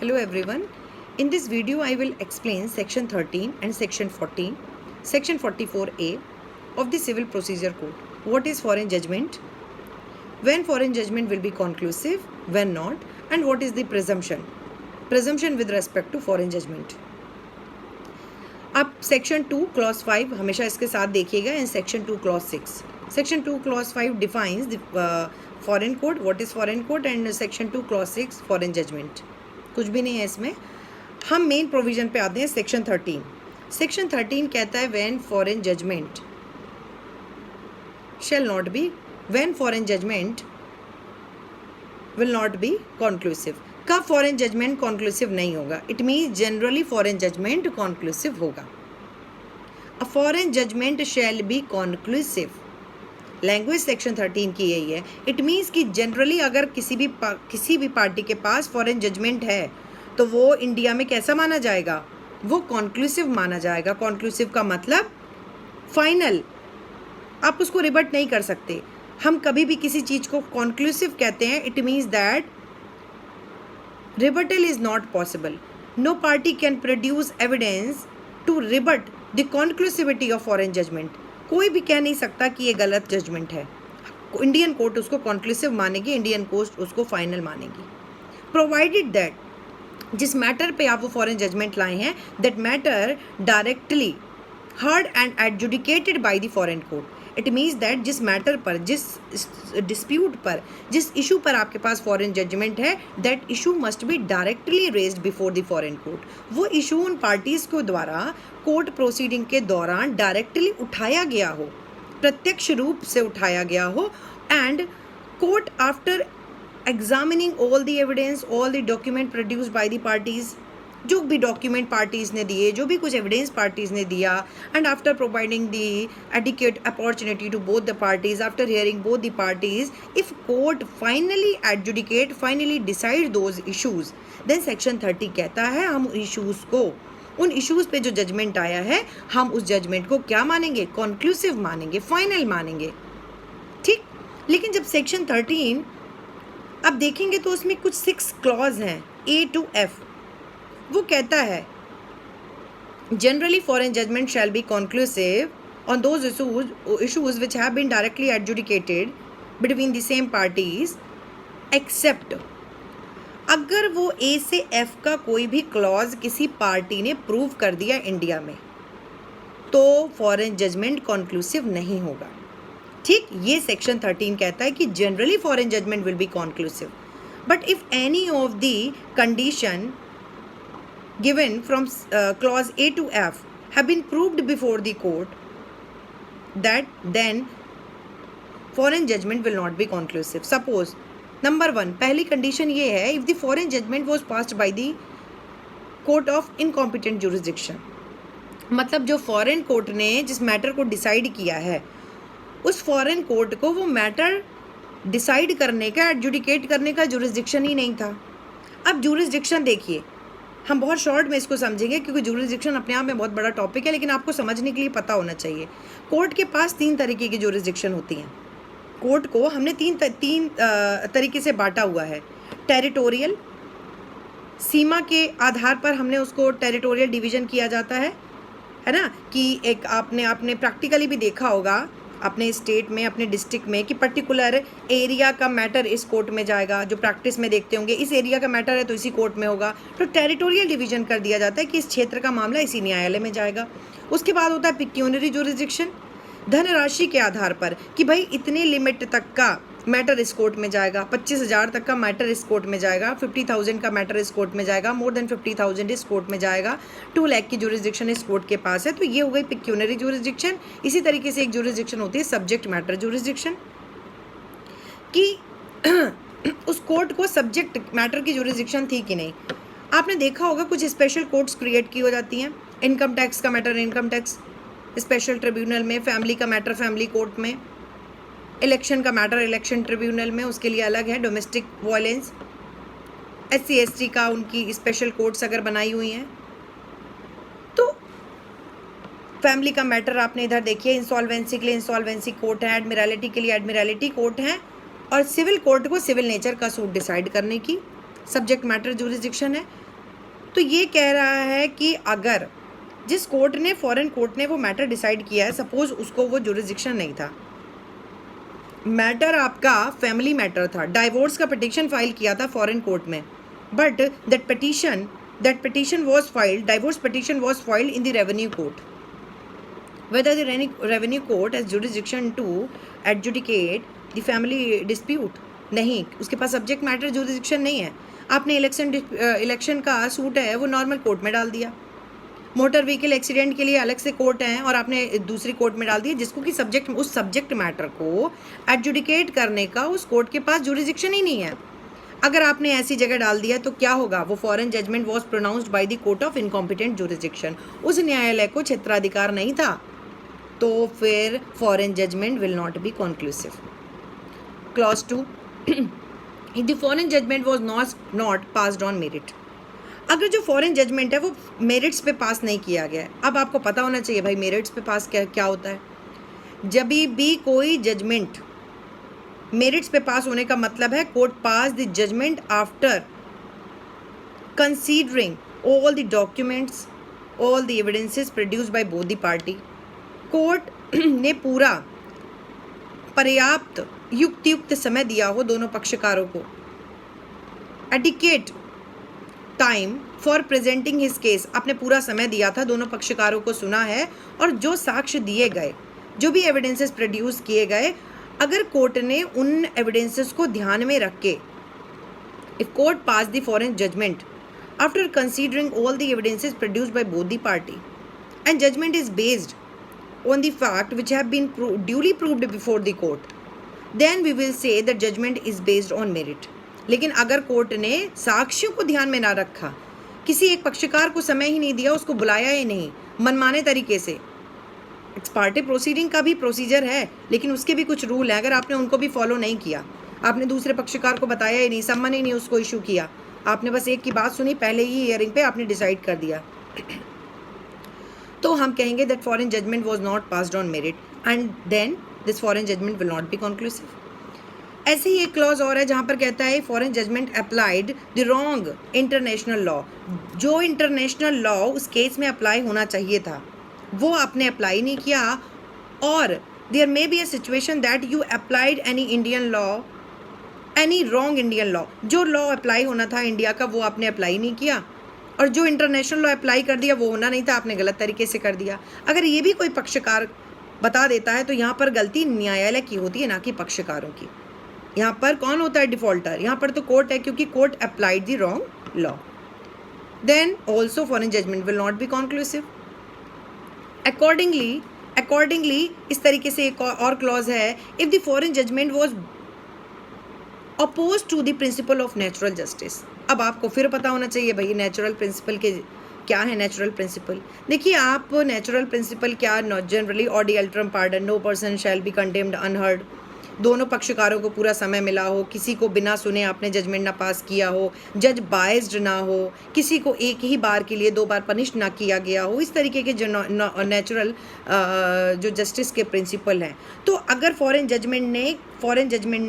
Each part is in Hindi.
Hello everyone. In this video I will explain section 13 and section 14, section 44A of the Civil Procedure Code. What is foreign judgment? When foreign judgment will be conclusive, when not, and what is the presumption? Presumption with respect to foreign judgment. अब सेक्शन 2 क्लॉज 5 हमेशा इसके साथ देखिएगा and section 2 clause 6. Section 2 clause 5 defines the foreign code, what is foreign code, and section 2 clause 6 foreign judgment. कुछ भी नहीं है इसमें. हम मेन प्रोविजन पे आते हैं. सेक्शन 13. सेक्शन 13 कहता है when foreign judgment shall not be, when foreign judgment will not be conclusive. कब फॉरेन जजमेंट कॉन्क्लूसिव नहीं होगा? It means generally foreign judgment conclusive होगा. A foreign judgment shall be conclusive. Language section 13 की यही है. इट मीन्स कि जनरली अगर किसी भी पार्टी के पास फॉरेन जजमेंट है तो वो इंडिया में कैसा माना जाएगा? वो कॉन्क्लूसिव माना जाएगा. कॉन्क्लूसिव का मतलब फाइनल, आप उसको रिबट नहीं कर सकते. हम कभी भी किसी चीज़ को कॉन्क्लूसिव कहते हैं, it means that rebuttal is not possible. No party can produce evidence to rebut the conclusivity of foreign judgment. कोई भी कह नहीं सकता कि ये गलत जजमेंट है. इंडियन कोर्ट उसको कॉन्क्लूसिव मानेगी, इंडियन कोर्ट उसको फाइनल मानेगी. प्रोवाइडेड दैट जिस मैटर पे आप वो फॉरेन जजमेंट लाए हैं, that matter directly heard and adjudicated by the foreign court. It means that जिस मैटर पर, जिस डिस्प्यूट पर, जिस इशू पर आपके पास फॉरेन जजमेंट है, that issue must be directly raised before the foreign court. वो इशू उन पार्टीज़ के द्वारा कोर्ट प्रोसीडिंग के दौरान डायरेक्टली उठाया गया हो, प्रत्यक्ष रूप से उठाया गया हो. And court after examining all the evidence, all the document produced by the parties, जो भी डॉक्यूमेंट पार्टीज़ ने दिए, जो भी कुछ एविडेंस पार्टीज़ ने दिया, and after providing the adequate opportunity to both the parties, after hearing both the parties, if court finally adjudicate, finally decide those issues, then section 30 कहता है हम इशूज़ को, उन इशूज़ पे जो जजमेंट आया है, हम उस जजमेंट को क्या मानेंगे? कॉन्क्लूसिव मानेंगे, फाइनल मानेंगे. ठीक. लेकिन जब सेक्शन 13 अब देखेंगे तो उसमें कुछ 6 क्लॉज हैं, A to F. वो कहता है generally foreign judgment shall be conclusive on those issues which have been directly adjudicated between the same parties, except अगर वो A से F का कोई भी क्लॉज किसी पार्टी ने प्रूव कर दिया इंडिया में, तो फॉरेन जजमेंट कॉन्क्लूसिव नहीं होगा. ठीक. ये सेक्शन 13 कहता है कि generally foreign judgment will be conclusive, but if any of the condition given from clause A to F have been proved before the court, that then foreign judgment will not be conclusive. Suppose number 1, पहली condition ये है, if the foreign judgment was passed by the court of incompetent jurisdiction. मतलब जो फॉरेन कोर्ट ने जिस मैटर को डिसाइड किया है, उस फॉरेन कोर्ट को वो मैटर डिसाइड करने का, एडजुडिकेट करने का जुरिस्डिक्शन ही नहीं था. अब जुरिस्डिक्शन देखिए, हम बहुत शॉर्ट में इसको समझेंगे क्योंकि जुरिस्डिक्शन अपने आप में बहुत बड़ा टॉपिक है, लेकिन आपको समझने के लिए पता होना चाहिए. कोर्ट के पास 3 तरीके की जुरिस्डिक्शन होती हैं. कोर्ट को हमने तीन तरीके से बांटा हुआ है. टेरिटोरियल, सीमा के आधार पर हमने उसको टेरिटोरियल डिवीज़न किया जाता है ना. कि एक आपने प्रैक्टिकली भी देखा होगा अपने स्टेट में, अपने डिस्ट्रिक्ट में, कि पर्टिकुलर एरिया का मैटर इस कोर्ट में जाएगा. जो प्रैक्टिस में देखते होंगे, इस एरिया का मैटर है तो इसी कोर्ट में होगा. तो टेरिटोरियल डिवीजन कर दिया जाता है कि इस क्षेत्र का मामला इसी न्यायालय में जाएगा. उसके बाद होता है पिक्यूनरी जुरिस्डिक्शन, धनराशि के आधार पर कि भाई इतने लिमिट तक का मैटर इस कोर्ट में जाएगा, 25,000 तक का मैटर इस कोर्ट में जाएगा, 50,000 का मैटर इस कोर्ट में जाएगा, मोर देन 50,000 इस कोर्ट में जाएगा, 2 लाख की जुरिस्डिक्शन इस कोर्ट के पास है. तो ये हो गई पिक्यूनरी जुरिस्डिक्शन. इसी तरीके से एक जुरिस्डिक्शन होती है सब्जेक्ट मैटर जुरिस्डिक्शन, कि उस कोर्ट को सब्जेक्ट मैटर की जुरिस्डिक्शन थी कि नहीं. आपने देखा होगा कुछ स्पेशल कोर्ट्स क्रिएट की हो जाती हैं. इनकम टैक्स का matter income tax special tribunal में, फैमिली का मैटर फैमिली कोर्ट में, इलेक्शन का मैटर इलेक्शन ट्रिब्यूनल में, उसके लिए अलग है. डोमेस्टिक वायलेंस, SC ST का उनकी स्पेशल कोर्ट्स अगर बनाई हुई हैं. तो फैमिली का मैटर आपने इधर देखिए, इंसॉल्वेंसी के लिए इंसॉल्वेंसी कोर्ट है, एडमिरलिटी के लिए एडमिरलिटी कोर्ट है, और सिविल कोर्ट को सिविल नेचर का सूट डिसाइड करने की सब्जेक्ट मैटर जुरिसडिक्शन है। तो ये कह रहा है कि अगर जिस कोर्ट ने, फॉरेन कोर्ट ने वो मैटर डिसाइड किया है, सपोज उसको वो जुरिसडिक्शन नहीं था, मैटर आपका फैमिली मैटर था, डाइवोर्स का पिटिशन फाइल किया था फॉरेन कोर्ट में, but that petition was filed, divorce petition was filed in the revenue court. Whether the revenue court has jurisdiction to adjudicate the family dispute? नहीं, उसके पास सब्जेक्ट मैटर जुरिसडिक्शन नहीं है। आपने इलेक्शन का सूट है वो नॉर्मल कोर्ट में डाल दिया, मोटर व्हीकल एक्सीडेंट के लिए अलग से कोर्ट है और आपने दूसरी कोर्ट में डाल दिया, जिसको कि उस सब्जेक्ट मैटर को एडजुडिकेट करने का उस कोर्ट के पास जुरिसडिक्शन ही नहीं है। अगर आपने ऐसी जगह डाल दिया तो क्या होगा, वो foreign judgment was pronounced by the court of incompetent jurisdiction, उस न्यायालय को क्षेत्राधिकार नहीं था, तो फिर foreign judgment will not be conclusive. Clause 2, if the foreign judgment was not passed on merit, अगर जो फॉरेन जजमेंट है वो मेरिट्स पे पास नहीं किया गया है। अब आपको पता होना चाहिए भाई मेरिट्स पे पास क्या होता है। जब भी कोई जजमेंट मेरिट्स पे पास होने का मतलब है court pass the judgment after considering all the documents, all the evidences produced by both the party. Court ने पूरा पर्याप्त युक्त समय दिया हो दोनों पक्षकारों को, adequate time for presenting his case, आपने पूरा समय दिया था, दोनों पक्षकारों को सुना है, और जो साक्ष्य दिए गए, जो भी एविडेंसेस प्रोड्यूस किए गए, अगर कोर्ट ने उन एविडेंसेस को ध्यान में रख के, if court pass the foreign judgment after considering all the evidences produced by both the party and judgment is based on the fact which have been duly proved before the court, then we will say that judgment is based on merit. लेकिन अगर कोर्ट ने साक्ष्यों को ध्यान में ना रखा, किसी एक पक्षकार को समय ही नहीं दिया, उसको बुलाया ही नहीं मनमाने तरीके से, एक्स पार्टी प्रोसीडिंग का भी प्रोसीजर है लेकिन उसके भी कुछ रूल हैं, अगर आपने उनको भी फॉलो नहीं किया, आपने दूसरे पक्षकार को बताया ही नहीं, सम्मन ही नहीं उसको इशू किया, आपने बस एक की बात सुनी, पहले ही हियरिंग पे आपने डिसाइड कर दिया, तो हम कहेंगे that foreign judgment was not passed on merit and then this foreign judgment will not be conclusive. ऐसे ही एक क्लॉज और है जहाँ पर कहता है foreign judgment applied the wrong international law, जो इंटरनेशनल लॉ उस केस में अप्लाई होना चाहिए था वो आपने अप्लाई नहीं किया, और there may be a situation that you applied any Indian law, any wrong Indian law, जो लॉ अप्लाई होना था इंडिया का वो आपने अप्लाई नहीं किया, और जो इंटरनेशनल लॉ अप्लाई कर दिया वो होना नहीं था, आपने गलत तरीके से कर दिया। अगर ये भी कोई पक्षकार बता देता है तो यहाँ पर गलती न्यायालय की होती है, ना कि पक्षकारों की। यहाँ पर कौन होता है डिफॉल्टर, यहाँ पर तो कोर्ट है, क्योंकि court applied the wrong law. Then also foreign judgment will not be conclusive. Accordingly इस तरीके से एक और क्लॉज है, if the foreign judgment was opposed to the principle of natural justice. अब आपको फिर पता होना चाहिए भाई नेचुरल प्रिंसिपल के क्या है। नेचुरल प्रिंसिपल देखिए आप, नेचुरल प्रिंसिपल क्या, not generally audi alteram partem, no person shall be condemned unheard, दोनों पक्षकारों को पूरा समय मिला हो, किसी को बिना सुने आपने जजमेंट ना पास किया हो, जज बायस्ड ना हो, किसी को एक ही बार के लिए 2 बार पनिश ना किया गया हो, इस तरीके के जो नेचुरल जो जस्टिस के प्रिंसिपल हैं। तो अगर फॉरेन जजमेंट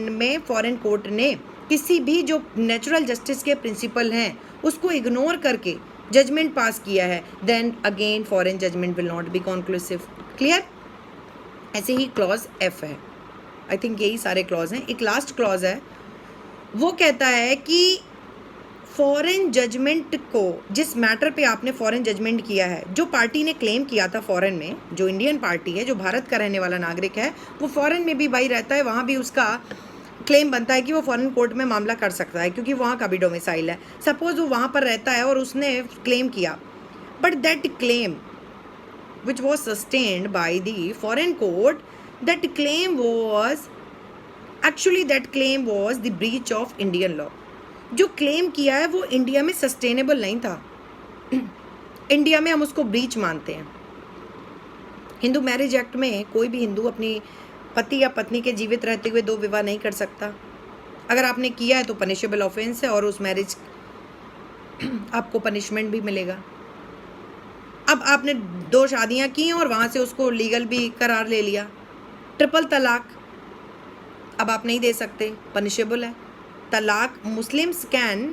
में फॉरेन कोर्ट ने किसी भी जो नेचुरल जस्टिस के प्रिंसिपल हैं उसको इग्नोर करके जजमेंट पास किया है, then again foreign judgment will not be conclusive. Clear? ऐसे ही क्लॉज एफ है, आई थिंक यही सारे क्लॉज हैं। एक लास्ट क्लॉज है, वो कहता है कि फॉरेन जजमेंट को, जिस मैटर पे आपने फॉरेन जजमेंट किया है, जो पार्टी ने क्लेम किया था फॉरेन में, जो इंडियन पार्टी है, जो भारत का रहने वाला नागरिक है, वो फॉरेन में भी भाई रहता है, वहाँ भी उसका क्लेम बनता है कि वो फॉरेन कोर्ट में मामला कर सकता है, क्योंकि वहाँ का भी डोमिसाइल है। सपोज वो वहाँ पर रहता है और उसने क्लेम किया, but that claim which was sustained bye the foreign court, that claim was the breach of Indian law। जो क्लेम किया है वो इंडिया में सस्टेनेबल नहीं था, इंडिया में हम उसको ब्रीच मानते हैं। हिंदू मैरिज एक्ट में कोई भी हिंदू अपनी पति या पत्नी के जीवित रहते हुए 2 विवाह नहीं कर सकता। अगर आपने किया है तो पनिशेबल ऑफेंस है और उस मैरिज आपको पनिशमेंट भी मिलेगा। अब आपने 2 शादियां की और वहाँ से उसको लीगल भी करार ले लिया, ट्रिपल तलाक अब आप नहीं दे सकते, पनिशेबल है। तलाक, Muslims can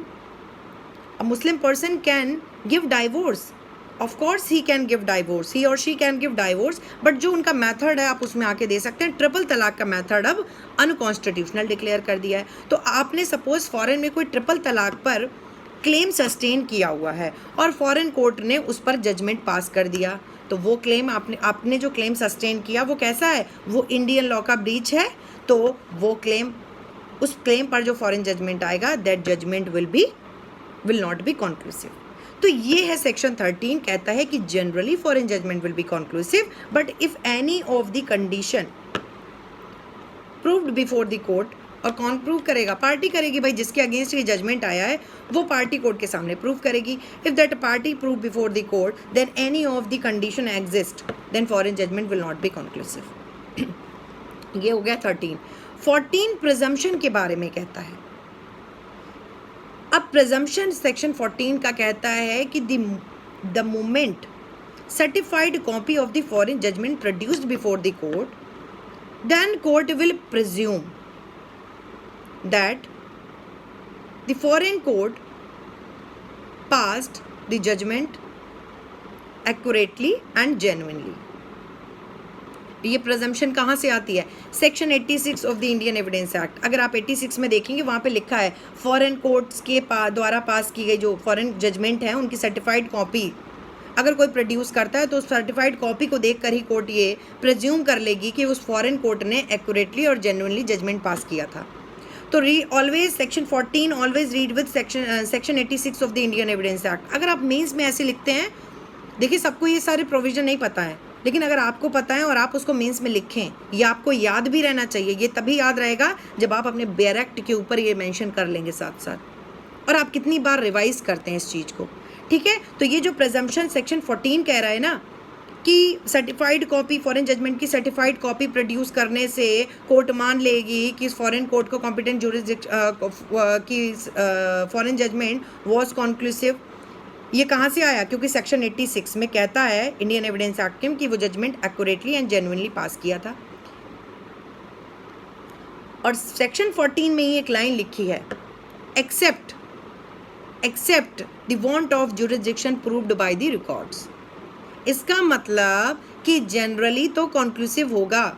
A Muslim person can give divorce. Of course he can give divorce, he or she can give divorce, but जो उनका मेथड है आप उसमें आके दे सकते हैं. ट्रिपल तलाक का मेथड अब अनकॉन्स्टिट्यूशनल डिक्लेयर कर दिया है. तो आपने सपोज फॉरेन में कोई ट्रिपल तलाक पर क्लेम सस्टेन किया हुआ है और फॉरेन कोर्ट ने उस पर जजमेंट पास कर दिया, तो वो क्लेम आपने जो क्लेम सस्टेन किया वो कैसा है, वो इंडियन लॉ का ब्रीच है. तो वो क्लेम, उस क्लेम पर जो फॉरेन जजमेंट आएगा, that judgment will not be conclusive. तो ये है सेक्शन 13, कहता है कि generally foreign judgment will be conclusive, but if any of the condition proved before the court, और कौन प्रूव करेगा, पार्टी करेगी भाई, जिसके अगेंस्ट ये जजमेंट आया है वो पार्टी कोर्ट के सामने प्रूव करेगी. If that party prove before the court then any of the condition exist, then foreign judgment will not be conclusive. ये हो गया 13. 14 प्रिजम्पशन के बारे में कहता है. अब प्रिजम्पशन सेक्शन 14 का कहता है कि the moment certified copy of the foreign judgment produced before the court, then court will presume that the foreign court passed the judgment accurately and genuinely. ये प्रिजम्पशन कहाँ से आती है, section 86 of the Indian evidence act. अगर आप 86 में देखेंगे वहाँ पे लिखा है फॉरेन कोर्ट्स के द्वारा पास की गई जो फॉरेन जजमेंट है उनकी सर्टिफाइड कॉपी अगर कोई प्रोड्यूस करता है तो उस सर्टिफाइड कॉपी को देखकर ही कोर्ट ये प्रिज्यूम कर लेगी कि उस फॉरेन कोर्ट ने एक्यूरेटली और जेन्युइनली जजमेंट पास किया था. तो always section 14 always read with section 86 of the Indian evidence act. अगर आप मेंस में ऐसे लिखते हैं, देखिए सबको ये सारे प्रोविजन नहीं पता है, लेकिन अगर आपको पता है और आप उसको मेंस में लिखें, ये आपको याद भी रहना चाहिए. ये तभी याद रहेगा जब आप अपने बेयर एक्ट के ऊपर ये मेंशन कर लेंगे साथ साथ, और आप कितनी बार रिवाइज करते हैं इस चीज़ को. ठीक है, तो ये जो प्रिजम्पशन सेक्शन 14 कह रहा है ना कि सर्टिफाइड कॉपी, फॉरेन जजमेंट की सर्टिफाइड कॉपी प्रोड्यूस करने से कोर्ट मान लेगी कि फॉरेन कोर्ट को कॉम्पिटेंट की फॉरेन जजमेंट वाज कॉन्क्लूसिव. ये कहाँ से आया, क्योंकि सेक्शन 86 में कहता है इंडियन एविडेंस एक्ट में कि वो जजमेंट एक्यूरेटली एंड जेन्युइनली पास किया था. और सेक्शन 14 में ही एक लाइन लिखी है, except the want of jurisdiction proved by the records. इसका मतलब कि जनरली तो कॉन्क्लूसिव होगा,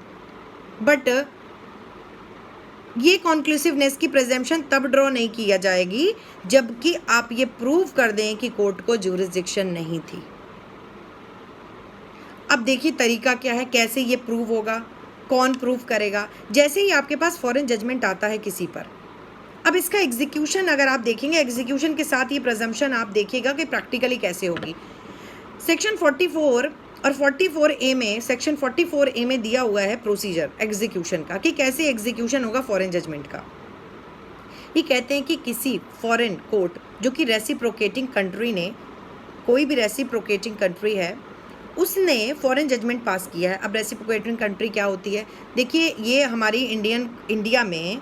बट ये कॉन्क्लूसिवनेस की प्रिजम्पशन तब ड्रॉ नहीं किया जाएगी जबकि आप ये प्रूव कर दें कि कोर्ट को जुरिसडिक्शन नहीं थी. अब देखिए तरीका क्या है, कैसे ये प्रूव होगा, कौन प्रूव करेगा. जैसे ही आपके पास फॉरेन जजमेंट आता है किसी पर, अब इसका एग्जीक्यूशन अगर आप देखेंगे, एग्जीक्यूशन के साथ ये प्रिजम्पशन आप देखिएगा कि प्रैक्टिकली कैसे होगी. सेक्शन 44 और 44A में, सेक्शन 44A में दिया हुआ है प्रोसीजर एग्जीक्यूशन का कि कैसे एग्जीक्यूशन होगा फॉरेन जजमेंट का. ये कहते हैं कि किसी फॉरेन कोर्ट जो कि रेसिप्रोकेटिंग कंट्री ने, कोई भी रेसिप्रोकेटिंग कंट्री है, उसने फॉरेन जजमेंट पास किया है. अब रेसिप्रोकेटिंग कंट्री क्या होती है, देखिए ये हमारी इंडिया में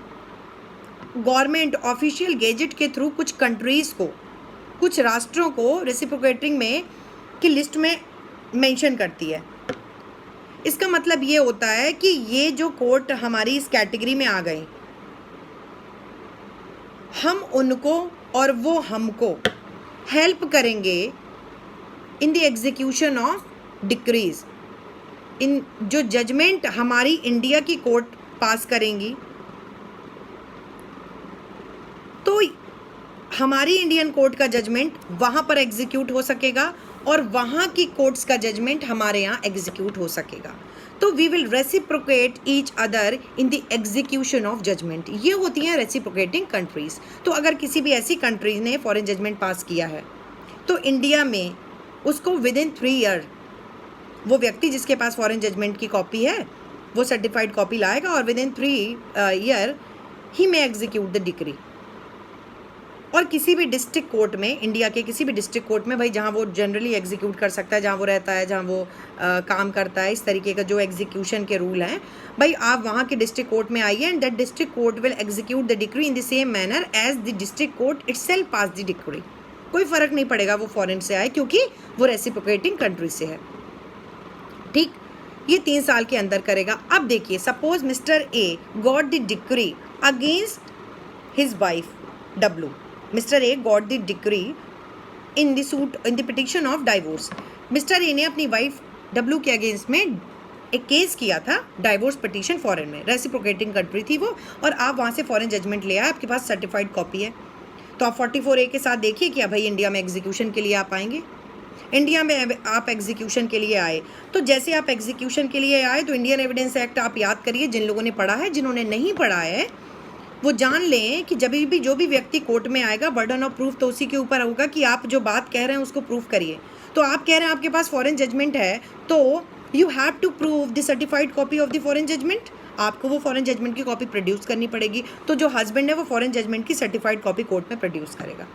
गवर्नमेंट ऑफिशियल गेजेट के थ्रू कुछ कंट्रीज़ को, कुछ राष्ट्रों को रेसिप्रोकेटिंग में की लिस्ट में मेंशन करती है. इसका मतलब ये होता है कि ये जो कोर्ट हमारी इस कैटेगरी में आ गए, हम उनको और वो हमको हेल्प करेंगे in the execution of decrees. इन जो जजमेंट हमारी इंडिया की कोर्ट पास करेंगी तो हमारी इंडियन कोर्ट का जजमेंट वहाँ पर एग्जीक्यूट हो सकेगा और वहाँ की कोर्ट्स का जजमेंट हमारे यहाँ एग्जीक्यूट हो सकेगा. तो we will reciprocate each other in the execution of judgment. ये होती हैं रेसिप्रोकेटिंग कंट्रीज़. तो अगर किसी भी ऐसी कंट्री ने फॉरेन जजमेंट पास किया है तो इंडिया में उसको विद इन 3 ईयर वो व्यक्ति जिसके पास फॉरेन जजमेंट की कॉपी है वो सर्टिफाइड कॉपी लाएगा और with in 3 year he may execute the decree. और किसी भी डिस्ट्रिक्ट कोर्ट में, इंडिया के किसी भी डिस्ट्रिक्ट कोर्ट में, भाई जहाँ वो जनरली एग्जीक्यूट कर सकता है, जहाँ वो रहता है, जहाँ वो काम करता है, इस तरीके का जो एग्जीक्यूशन के रूल हैं, भाई आप वहाँ के डिस्ट्रिक्ट कोर्ट में आइए and that district court will execute the decree in the same manner as the district court itself pass the decree. कोई फ़र्क नहीं पड़ेगा वो फॉरेन से आए क्योंकि वो रेसिप्रोकेटिंग कंट्री से है. ठीक, ये 3 साल के अंदर करेगा. अब देखिए, suppose mister A got the decree against his wife W. Mr. A got the decree in the suit in the petition of divorce. Mister A ने अपनी वाइफ डब्ल्यू के अगेंस्ट में एक केस किया था डाइवोर्स पिटीशन फॉरेन में, रेसिप्रोकेटिंग कंट्री थी वो, और आप वहाँ से फॉरेन जजमेंट ले आए, आपके पास सर्टिफाइड कॉपी है। तो आप 44A के साथ देखिए क्या भाई इंडिया में एग्जीक्यूशन के लिए आप आएंगे। इंडिया में आप एग्जीक्यूशन के लिए आए, तो जैसे आप एग्जीक्यूशन के लिए आए तो इंडियन एविडेंस एक्ट आप याद करिए, जिन लोगों ने पढ़ा है, जिन्होंने नहीं पढ़ा है वो जान लें कि जब भी जो भी व्यक्ति कोर्ट में आएगा बर्डन ऑफ प्रूफ तो उसी के ऊपर होगा कि आप जो बात कह रहे हैं उसको प्रूफ करिए। तो आप कह रहे हैं आपके पास फॉरेन जजमेंट है, तो you have to prove the certified copy of the foreign judgment. आपको वो फॉरेन जजमेंट की कॉपी प्रोड्यूस करनी पड़ेगी। तो जो हस्बैंड है वो फॉरेन जजमेंट की सर्टिफाइड कॉपी कोर्ट में प्रोड्यूस करेगा।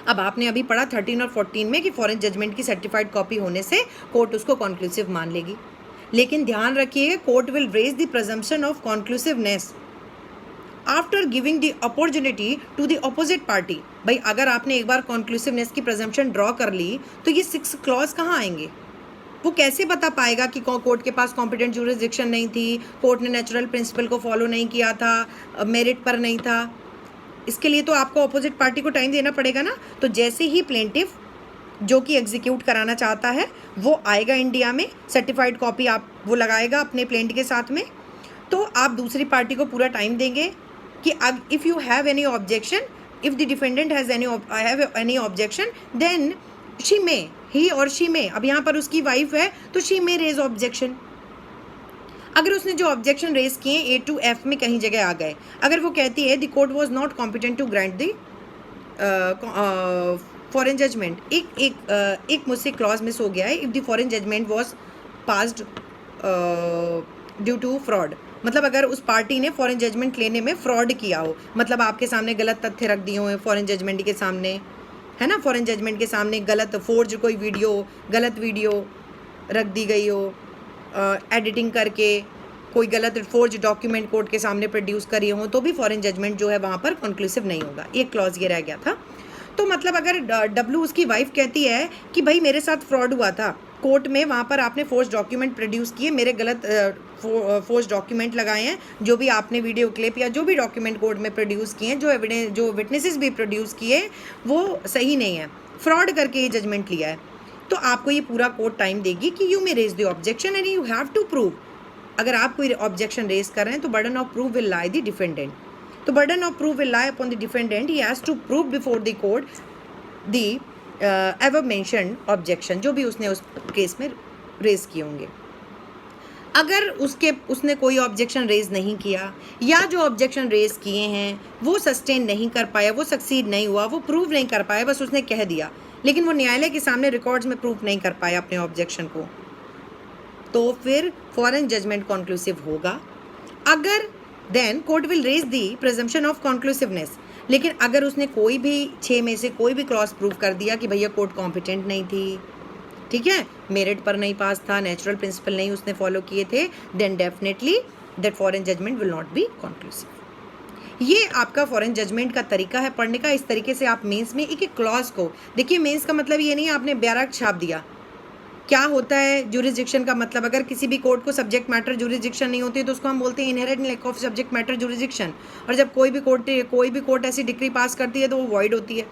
अब आपने अभी पढ़ा 13 और 14 में कि फॉरेन जजमेंट की सर्टिफाइड कॉपी होने से कोर्ट उसको कॉन्क्लूसिव मान लेगी। लेकिन ध्यान रखिए, court will raise the presumption of conclusiveness after giving the opportunity to the opposite party. भाई अगर आपने एक बार कॉन्क्लूसिवनेस की प्रेजम्पशन ड्रॉ कर ली तो ये 6 क्लॉज कहाँ आएंगे? वो कैसे बता पाएगा कि कोर्ट के पास कॉम्पिटेंट ज्यूरिसडिक्शन नहीं थी, कोर्ट ने नेचुरल प्रिंसिपल को फॉलो नहीं किया था, मेरिट पर नहीं था? इसके लिए तो आपको अपोजिट पार्टी को टाइम देना पड़ेगा ना। तो जैसे ही प्लेंटिफ जो कि एग्जीक्यूट कराना चाहता है वो आएगा इंडिया में, सर्टिफाइड कॉपी आप वो लगाएगा अपने प्लेंट के साथ में, तो आप दूसरी पार्टी को पूरा टाइम देंगे कि if you have any objection, if the defendant has any objection then she may, he और शी में, अब यहाँ पर उसकी वाइफ है तो शी में रेज ऑब्जेक्शन। अगर उसने जो ऑब्जेक्शन रेज किए A to F में कहीं जगह आ गए, अगर वो कहती है the court was not competent to grant the foreign judgment, एक मुझसे क्लॉज मिस हो गया है, if the foreign judgment was passed due to fraud, मतलब अगर उस पार्टी ने फॉरेन जजमेंट लेने में फ्रॉड किया हो, मतलब आपके सामने गलत तथ्य रख दिए हो फॉरेन जजमेंट के सामने, है ना, फॉरेन जजमेंट के सामने गलत फोर्ज कोई वीडियो, गलत वीडियो रख दी गई हो, एडिटिंग करके कोई गलत फोर्ज डॉक्यूमेंट कोर्ट के सामने प्रोड्यूस करिए हो, तो भी फॉरेन जजमेंट जो है वहाँ पर कंक्लूसिव नहीं होगा। एक क्लॉज ये रह गया था। तो मतलब अगर डब्ल्यू उसकी वाइफ कहती है कि भाई मेरे साथ फ्रॉड हुआ था कोर्ट में, वहाँ पर आपने फोर्ज डॉक्यूमेंट प्रोड्यूस किए, मेरे गलत फोर्ज डॉक्यूमेंट लगाए हैं, जो भी आपने वीडियो क्लिप या जो भी डॉक्यूमेंट कोर्ट में प्रोड्यूस किए हैं, जो एविडेंस जो विटनेसेस भी प्रोड्यूस किए वो सही नहीं है, फ्रॉड करके ये जजमेंट लिया है, तो आपको ये पूरा कोर्ट टाइम देगी कि you may raise the objection and you have to prove. अगर आप कोई ऑब्जेक्शन रेज कर रहे हैं तो burden of proof will lie the defendant, तो burden of proof will lie upon the defendant, he has to prove before the court the aforementioned objection, जो भी उसने उस केस में रेज किए होंगे। अगर उसने कोई ऑब्जेक्शन रेज नहीं किया या जो ऑब्जेक्शन रेज किए हैं वो सस्टेन नहीं कर पाया, वो सक्सीड नहीं हुआ, वो प्रूव नहीं कर पाया, बस उसने कह दिया, लेकिन वो न्यायालय के सामने रिकॉर्ड्स में प्रूफ नहीं कर पाया अपने ऑब्जेक्शन को, तो फिर फॉरेन जजमेंट कॉन्क्लूसिव होगा। अगर then court will raise the presumption of conclusiveness, लेकिन अगर उसने कोई भी 6 में से कोई भी क्लॉज प्रूव कर दिया कि भैया कोर्ट कॉम्पिटेंट नहीं थी, ठीक है, मेरिट पर नहीं पास था, नेचुरल प्रिंसिपल नहीं उसने फॉलो किए थे, then definitely that foreign judgment will not be conclusive. ये आपका फॉरेन जजमेंट का तरीका है पढ़ने का। इस तरीके से आप मेंस में एक एक क्लॉज को देखिए। मेंस का मतलब ये नहीं है आपने बैराक छाप दिया। क्या होता है ज्यूरिसडिक्शन का मतलब? अगर किसी भी कोर्ट को सब्जेक्ट मैटर ज्यूरिसडिक्शन नहीं होती तो उसको हम बोलते हैं inherent lack of subject matter jurisdiction, और जब कोई भी कोर्ट ऐसी डिक्री पास करती है तो वो वॉइड होती है।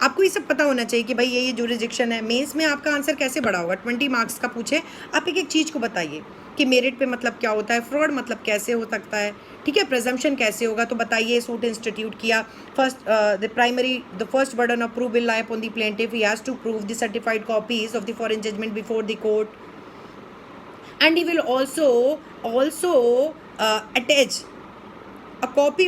आपको ये सब पता होना चाहिए कि भाई ये ज्यूरिसडिक्शन है। मेंस में आपका आंसर कैसे बड़ा होगा? 20 मार्क्स का पूछे, आप एक एक चीज़ को बताइए कि मेरिट पे मतलब क्या होता है, फ्रॉड मतलब कैसे हो सकता है, ठीक है, प्रेजम्पशन कैसे होगा, तो बताइए। सूट इंस्टीट्यूट किया, the first burden of proof will lie upon the plaintiff, he has to prove the certified copies of the foreign judgment before the court, and he will also attach a copy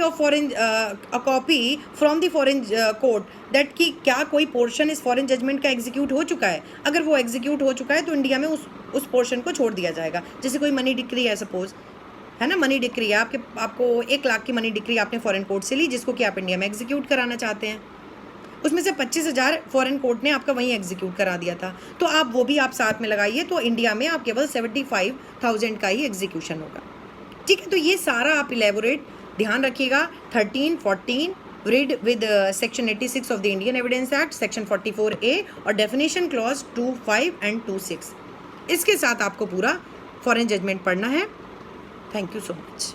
from the foreign court that कि क्या कोई पोर्शन इस फॉरेन जजमेंट का एग्जीक्यूट हो चुका है। अगर वो एग्जीक्यूट हो चुका है तो इंडिया में उस पोर्शन को छोड़ दिया जाएगा। जैसे कोई मनी डिक्री है, सपोज है ना, मनी डिक्री है, आपको 1 लाख की मनी डिक्री आपने फॉरेन कोर्ट से ली, जिसको कि आप इंडिया में एग्जीक्यूट कराना चाहते हैं, उसमें से 25,000 फॉरेन कोर्ट ने आपका वहीं एग्जीक्यूट करा दिया था, तो आप वो भी आप साथ में लगाइए, तो इंडिया में आप केवल 75,000 का ही एग्जीक्यूशन होगा। ठीक है, तो ये सारा आप इलेबोरेट ध्यान रखिएगा। 13, 14 read with section 86 of the Indian evidence act, section 44A और डेफिनेशन क्लॉज 2.5 एंड 2.6, इसके साथ आपको पूरा फॉरेन जजमेंट पढ़ना है। Thank you so much.